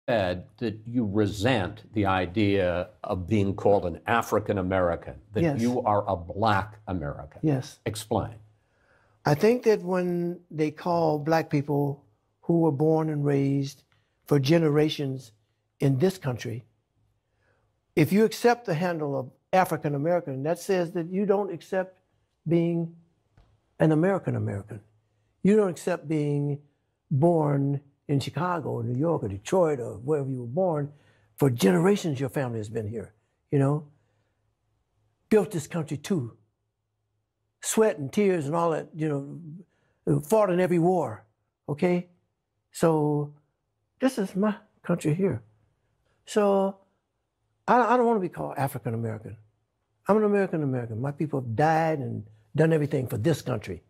said that you resent the idea of being called an African American, that Yes. you are a black American. Yes. Explain. I think that when they call black people who were born and raised for generations in this country, if you accept the handle of African American, that says that you don't accept being an American American. You don't accept being born in Chicago or New York or Detroit or wherever you were born. For generations, your family has been here, you know? Built this country too. Sweat and tears and all that, you know, fought in every war, okay? So this is my country here. So I don't want to be called African American. I'm an American American. My people have died and done everything for this country.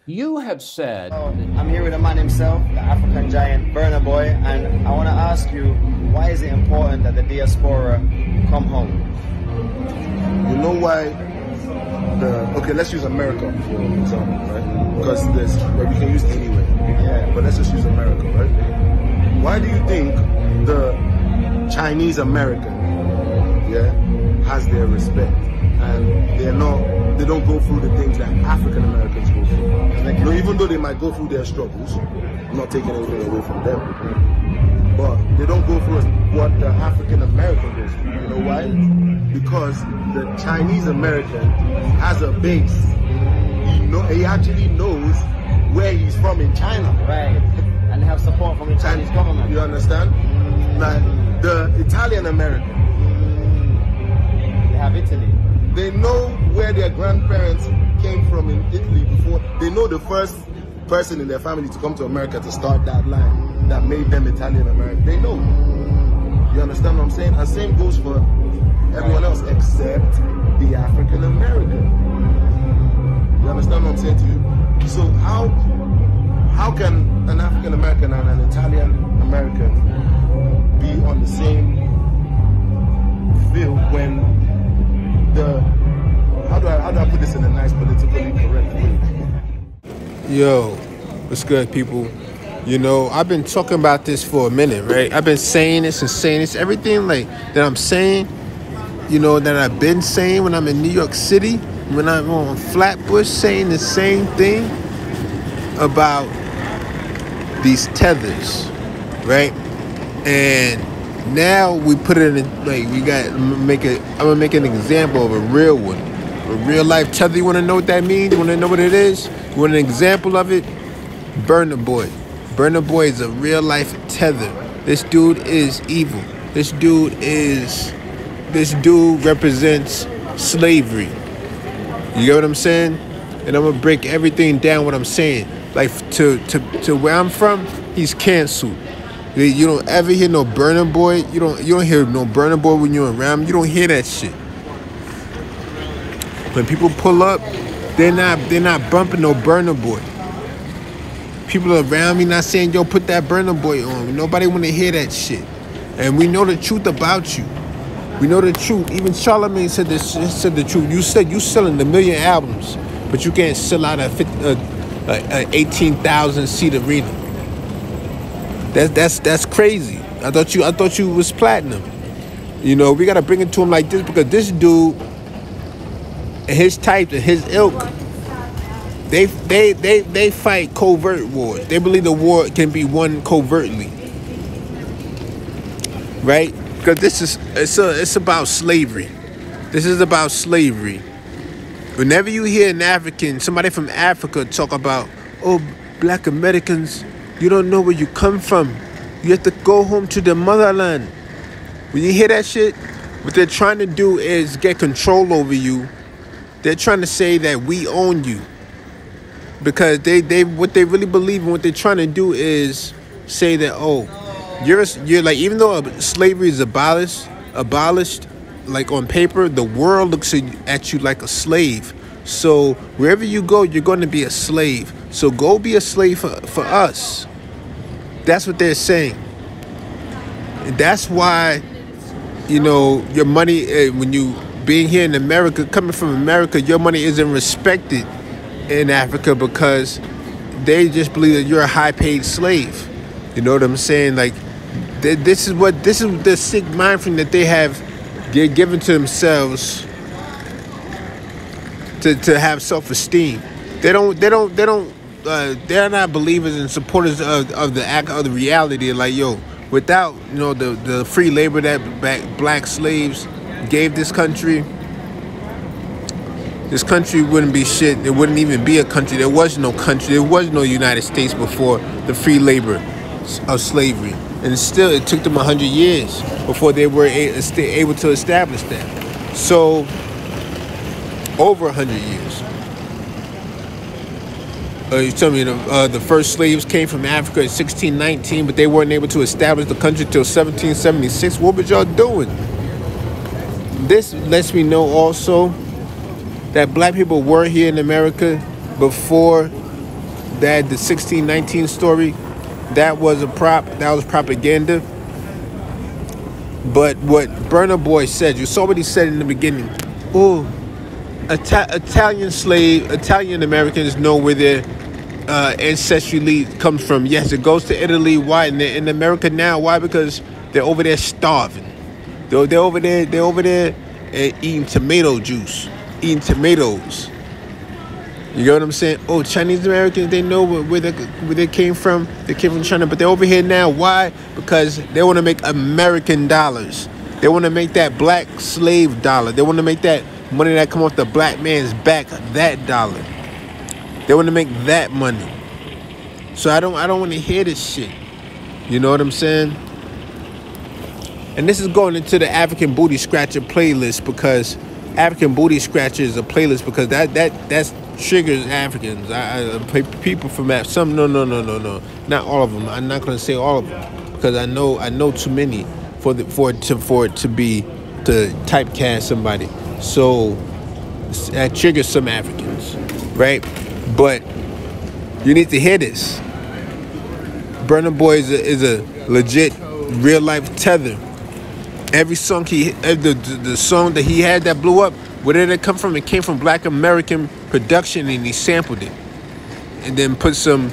You have said... I'm here with a man himself, the African giant, Burna Boy, and I want to ask you, why is it important that the diaspora come home? You know why? Okay, let's use America for example, right? Because we can use anywhere. Yeah. But let's just use America, right? Why do you think the Chinese American, yeah, has their respect, and they don't go through the things that African Americans go through? You know, even though they might go through their struggles, I'm not taking anything away from them, but they don't go through what the African American goes through. You know why? Because the Chinese American has a base. He actually knows where he's from in China. Right. And they have support from the Chinese government. You understand? Like the Italian American. They have Italy. They know where their grandparents came from in Italy before. They know the first person in their family to come to America to start that line that made them Italian American. They know. You understand what I'm saying? And same goes for everyone else except the African American. You understand what I'm saying to you? So how can an African American and an Italian American be on the same field when how do I put this in a nice politically correct way? Yo, what's good, people? You know, I've been talking about this for a minute, right? I've been saying this and saying this. Everything like that I'm saying, you know, that I've been saying when I'm in New York City, when I'm on Flatbush, saying the same thing about these tethers, right? And now we put it in, like, I'm gonna make an example of a real one. A real life tether. You wanna know what that means? You wanna know what it is? You want an example of it? Burna Boy. Burna Boy is a real life tether. This dude is evil. This dude represents slavery. You get what I'm saying? And I'm gonna break everything down what I'm saying. Like to where I'm from, he's canceled. You don't ever hear no Burna Boy. You don't hear no Burna Boy when you're around. You don't hear that shit. When people pull up, they're not bumping no Burna Boy. People around me not saying, yo, put that Burna Boy on. Nobody want to hear that shit. And we know the truth about you. We know the truth. Even Charlamagne said the truth. You said you selling 1 million albums, but you can't sell out a 18,000 seat arena. That's crazy. I thought you was platinum. You know, we gotta bring it to him like this because this dude and his type and his ilk, they fight covert wars. They believe the war can be won covertly, right? Because it's about slavery. This is about slavery. Whenever you hear an African, somebody from Africa talk about, oh, black Americans, you don't know where you come from. You have to go home to the motherland. When you hear that shit, what they're trying to do is get control over you. They're trying to say that we own you. Because they what they really believe and what they're trying to do is say that, oh, you're like, even though slavery is abolished, like on paper, the world looks at you like a slave. So wherever you go, you're going to be a slave. So go be a slave for us. That's what they're saying. And that's why, you know, your money, when you being here in America, coming from America, your money isn't respected in Africa because they just believe that you're a high-paid slave. You know what I'm saying? Like, this is the sick mind frame that they have given to themselves to have self-esteem. They're not believers and supporters of the reality. Like, yo, without the free labor that black slaves gave this country wouldn't be shit. It wouldn't even be a country. There was no country. There was no United States before the free labor of slavery. And still, it took them 100 years before they were able to establish that. So, over 100 years. You tell me the first slaves came from Africa in 1619, but they weren't able to establish the country till 1776. What was y'all doing? This lets me know also that black people were here in America before that. The 1619 story, that was a prop. That was propaganda. But what Burna Boy said, you saw what he said in the beginning. Oh, Italian Americans know where their ancestry comes from. Yes, it goes to Italy. Why? And they're in America now. Why? Because they're over there starving. They're over there eating tomato juice, eating tomatoes. You know what I'm saying? Oh, Chinese Americans, they know where they came from. They came from China, but they're over here now. Why? Because they want to make American dollars. They want to make that black slave dollar. They want to make that money that come off the black man's back, that dollar. They want to make that money. So I don't want to hear this shit. You know what I'm saying? And this is going into the African Booty Scratcher playlist, because African Booty Scratcher is a playlist because that triggers Africans. People from some no, not all of them. I'm not going to say all of them because I know too many for it to be to typecast somebody. So that triggers some Africans, right? But you need to hear this. Burna Boy is a legit real life tether. Every song the song that he had that blew up, where did it come from? It came from Black American production, and he sampled it, and then put some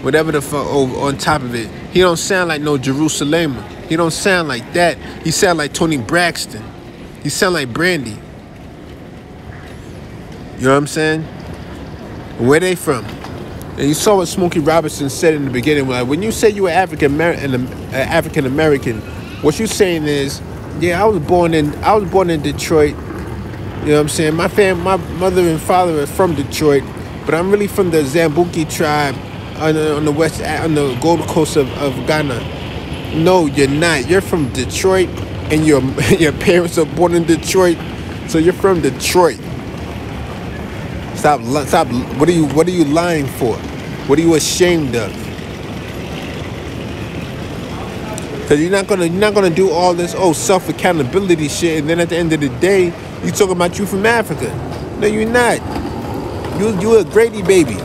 whatever the fuck on top of it. He don't sound like no Jerusalem. He don't sound like that. He sound like Tony Braxton. He sound like Brandy. You know what I'm saying? Where they from? And you saw what Smokey Robinson said in the beginning. Like, when you say you were African American, what you're saying is, yeah, I was born in Detroit. You know what I'm saying? My mother and father are from Detroit, but I'm really from the Zambuki tribe on the Gold Coast of Ghana. No, you're not. You're from Detroit, and your parents are born in Detroit, so you're from Detroit. Stop. What are you lying for? What are you ashamed of? Because you're not gonna do all this self accountability shit, and then at the end of the day, you talking about you from Africa. No, you're not. You a Grady baby.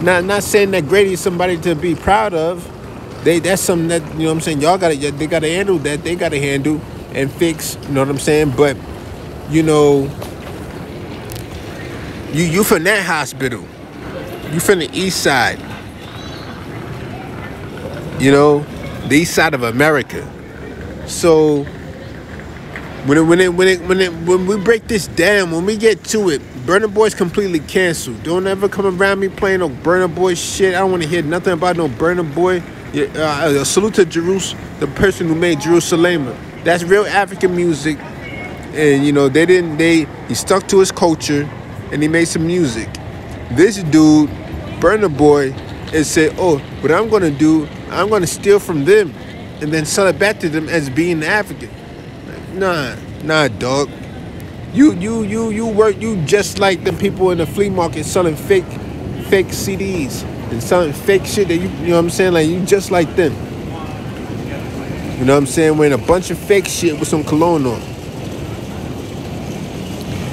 Not saying that Grady is somebody to be proud of. That's something that, you know what I'm saying, they gotta handle that. They gotta handle and fix. You know what I'm saying? But you know, you from that hospital. You from the east side. You know, the east side of America. So when we break this down, when we get to it, Burna Boy's completely canceled. Don't ever come around me playing no Burna Boy shit. I don't want to hear nothing about no Burna Boy. Salute to the person who made Jerusalem. That's real African music. And you know, he stuck to his culture and he made some music. This dude, Burna Boy, and said, oh, what I'm gonna do, I'm gonna steal from them and then sell it back to them as being African. Nah, dog. You just like the people in the flea market selling fake CDs and selling fake shit that you know what I'm saying? Like, you just like them. You know what I'm saying? Wearing a bunch of fake shit with some cologne on.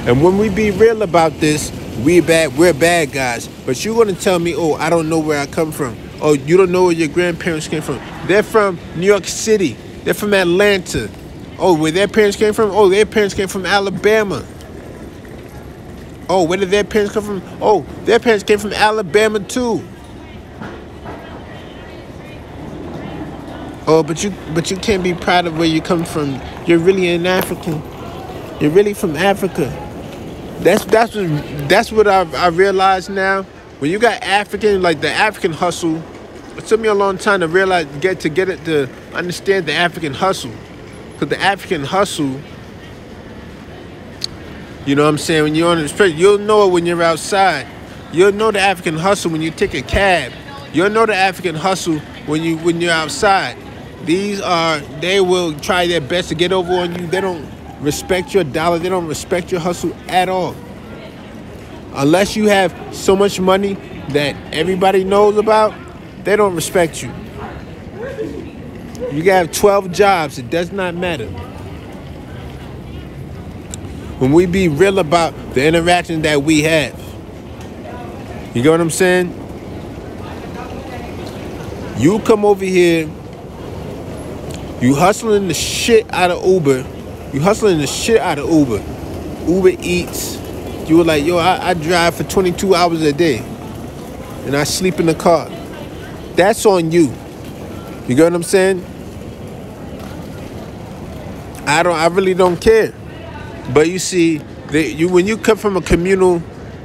And when we be real about this, we're bad guys. But you're gonna tell me, oh, I don't know where I come from. Oh, you don't know where your grandparents came from. They're from New York City. They're from Atlanta. Oh, where their parents came from? Oh, their parents came from Alabama. Oh, where did their parents come from? Oh, their parents came from Alabama too. Oh, but you can't be proud of where you come from. You're really an African. You're really from Africa. That's what I realized now. When you got African, like the African hustle, it took me a long time to realize, to understand the African hustle. Because the African hustle, you know what I'm saying? When you're on the street, you'll know it when you're outside. You'll know the African hustle when you take a cab. You'll know the African hustle when you're outside. They will try their best to get over on you. They don't respect your dollar. They don't respect your hustle at all. Unless you have so much money that everybody knows about, they don't respect you. You can have 12 jobs. It does not matter. When we be real about the interaction that we have. You get what I'm saying? You come over here, you hustling the shit out of Uber. Uber Eats. You were like, yo, I drive for 22 hours a day. And I sleep in the car. That's on you. You get what I'm saying? I really don't care. But you see, when you come from a communal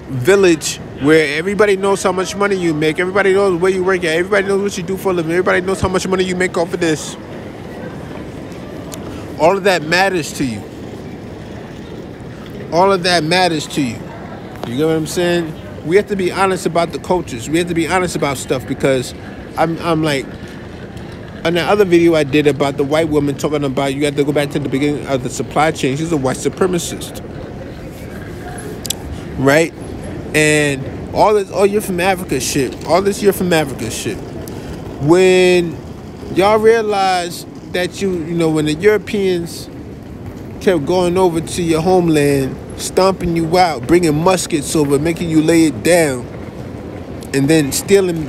village where everybody knows how much money you make, everybody knows where you work at, everybody knows what you do for a living, everybody knows how much money you make off of this. All of that matters to you. All of that matters to you. You get what I'm saying? We have to be honest about the cultures. We have to be honest about stuff, because I'm like, on the other video I did about the white woman talking about you have to go back to the beginning of the supply chain. She's a white supremacist. Right? And all this, oh, you're from Africa shit. All this, you're from Africa shit. When y'all realize that you know, when the Europeans kept going over to your homeland, stomping you out, bringing muskets over, making you lay it down, and then stealing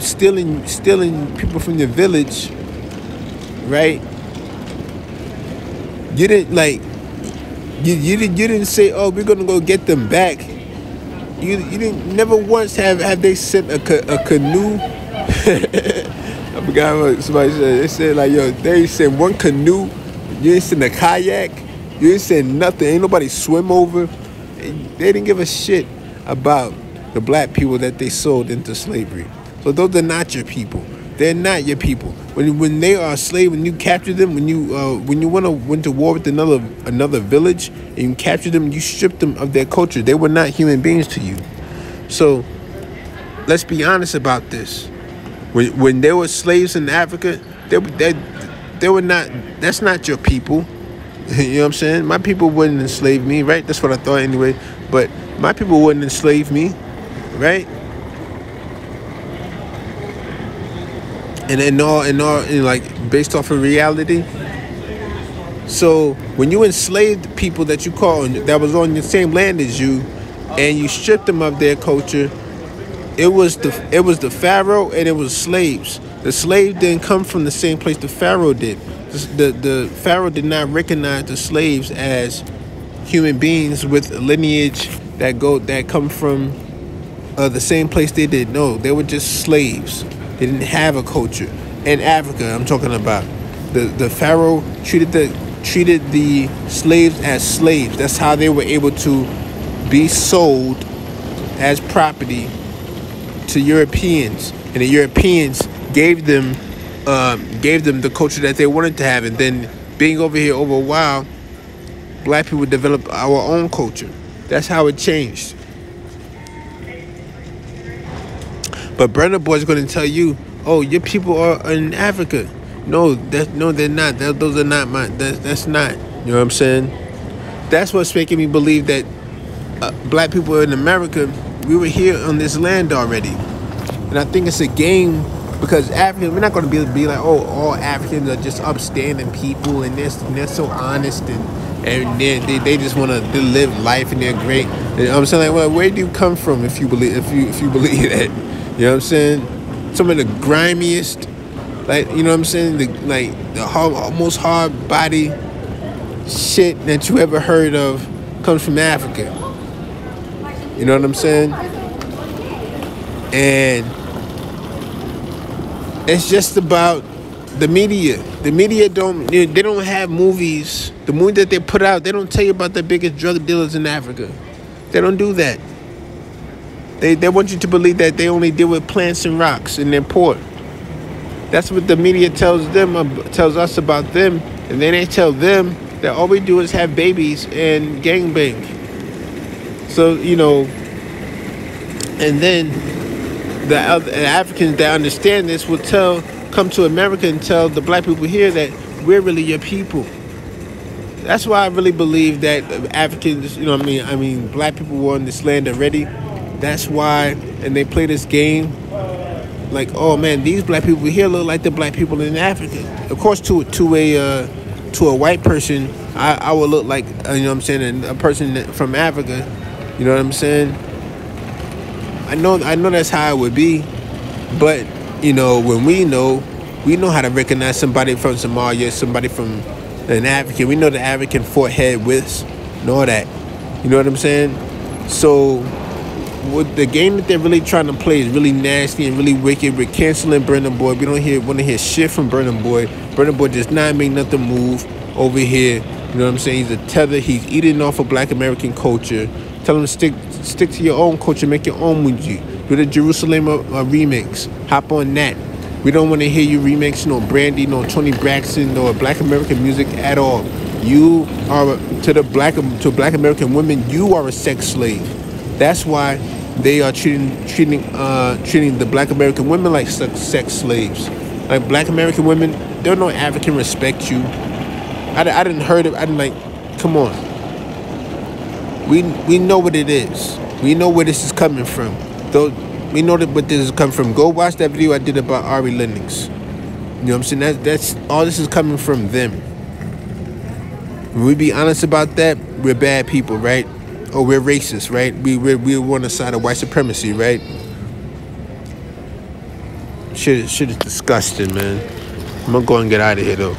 people from your village, right? You didn't like, you didn't say, oh, we're gonna go get them back. You didn't, never once have they sent a canoe. I forgot what somebody said. They said like, yo, they sent one canoe. You didn't send a kayak. You didn't send nothing. Ain't nobody swim over. They didn't give a shit about the black people that they sold into slavery. So those are not your people. They're not your people. When they are a slave, when you capture them, when you went to war with another village and you capture them, you strip them of their culture. They were not human beings to you. So let's be honest about this. When there were slaves in Africa, they were not. That's not your people. You know what I'm saying? My people wouldn't enslave me, right? That's what I thought anyway. But my people wouldn't enslave me, right? And like based off of reality. So when you enslaved people that you call that was on the same land as you, and you stripped them of their culture, it was the pharaoh and it was slaves. The slave didn't come from the same place the pharaoh did. The pharaoh did not recognize the slaves as human beings with a lineage that come from the same place they did. No, they were just slaves. They didn't have a culture. In Africa, I'm talking about, the pharaoh treated the slaves as slaves. That's how they were able to be sold as property to Europeans, and the Europeans gave them the culture that they wanted to have. And then being over here over a while, black people developed our own culture. That's how it changed. But Burna Boy is going to tell you, oh, your people are in Africa. No, they're not. Those are not mine. That's not. You know what I'm saying? That's what's making me believe that black people in America, we were here on this land already. And I think it's a game, because Africans, we're not going to be like, oh, all Africans are just upstanding people and they're so honest and they just want to live life and they're great. And I'm saying, like, well, where do you come from if you believe that? You know what I'm saying? Some of the grimiest, like, you know what I'm saying, the most hard body shit that you ever heard of comes from Africa. You know what I'm saying? And it's just about The media don't have movies. The movie that they put out, they don't tell you about the biggest drug dealers in Africa. They don't do that. They want you to believe that they only deal with plants and rocks and they're poor. That's what the media tells us about them, and then they tell them that all we do is have babies and gangbang. So, you know, and then the Africans that understand this will come to America and tell the black people here that we're really your people. That's why I really believe that Africans, you know what I mean, black people were on this land already. That's why, and they play this game like, oh man, these black people here look like the black people in Africa. Of course, to a white person, I would look like, you know what I'm saying, a person from Africa. You know what I'm saying? I know that's how it would be, but you know, when we know how to recognize somebody from Somalia, somebody from an African. We know the African forehead widths and all that. You know what I'm saying? So, what the game that they're really trying to play is really nasty and really wicked. We're canceling Burna Boy. We don't want to hear shit from Burna Boy. Burna Boy does not make nothing move over here. You know what I'm saying? He's a tether. He's eating off of Black American culture. Tell him to stick to your own culture. Make your own music. Do the Jerusalem remix. Hop on that. We don't want to hear you remix no Brandy, no Tony Braxton, no Black American music at all. You are to Black American women. You are a sex slave. That's why they are treating the Black American women like sex slaves. Like Black American women, don't know African respect you. I didn't heard it. I didn't like. Come on. We know what it is. We know where this is coming from. Though. We know that what this is coming from. Go watch that video I did about Ari Lennox. You know what I'm saying? That's all this is coming from them. When we be honest about that, we're bad people, right? Or we're racist, right? We're on the side of white supremacy, right? Shit is disgusting, man. I'm gonna go and get out of here though.